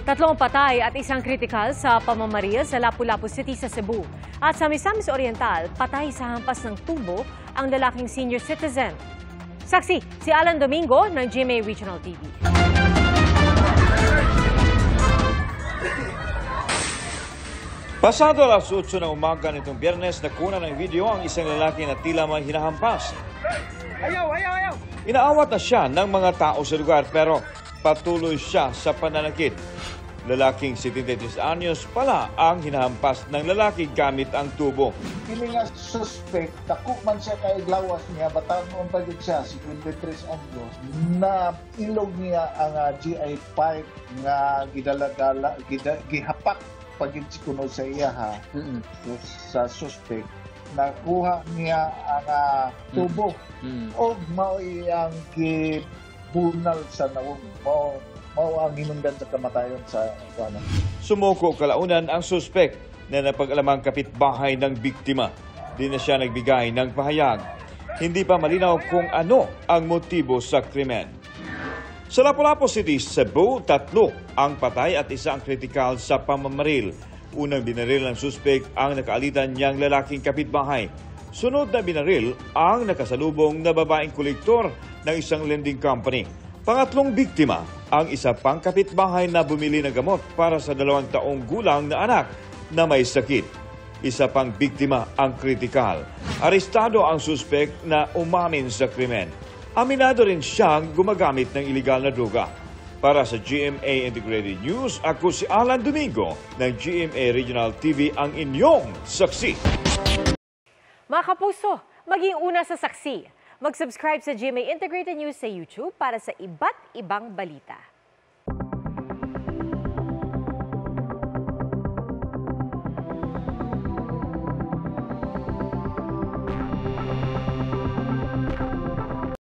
Tatlong patay at isang kritikal sa pamamaril sa Lapu-Lapu City sa Cebu. At sa Misamis Oriental, patay sa hampas ng tubo ang lalaking senior citizen. Saksi, si Alan Domingo ng GMA Regional TV. Pasado alas 8 ng umaga nitong Biyernes, nakuna ng video ang isang lalaki na tila may hinahampas. Ayaw! Inaawat na siya ng mga tao sa lugar pero patuloy siya sa pananakit. Lalaking 73 anyos pala ang hinahampas ng lalaki gamit ang tubo. Kini nga suspect, dako man siya kay glawas niya, batanon pa gid siya, 53 anyos, na ilog niya ang GI pipe nga gidala-dala, gihapak pagid kuno sa iya ha. So, sa suspect, nakuha niya ang tubo o mao iyang gibunal sa nawong mao ang hinungdan sa kamatayon sa kuana. Sumuko kalaunan ang suspect na napag-alamang kapitbahay ng biktima. Di na siya nagbigay ng pahayag. Hindi pa malinaw kung ano ang motibo sa krimen. Sa Lapu-Lapu City, Cebu, 3 ang patay at 1 ang kritikal sa pamamaril. Unang binaril ng suspect ang nakaalitan niyang lalaking kapitbahay. Sunod na binaril ang nakasalubong na babaeng kolektor ng isang lending company. Pangatlong biktima ang isa pang kapitbahay na bumili ng gamot para sa 2 taong gulang na anak na may sakit. Isa pang biktima ang kritikal. Arestado ang suspect na umamin sa krimen. Aminado rin siyang gumagamit ng iligal na droga. Para sa GMA Integrated News, ako si Alan Domingo ng GMA Regional TV, ang inyong saksi. Mga kapuso, maging una sa saksi. Mag-subscribe sa GMA Integrated News sa YouTube para sa iba't ibang balita.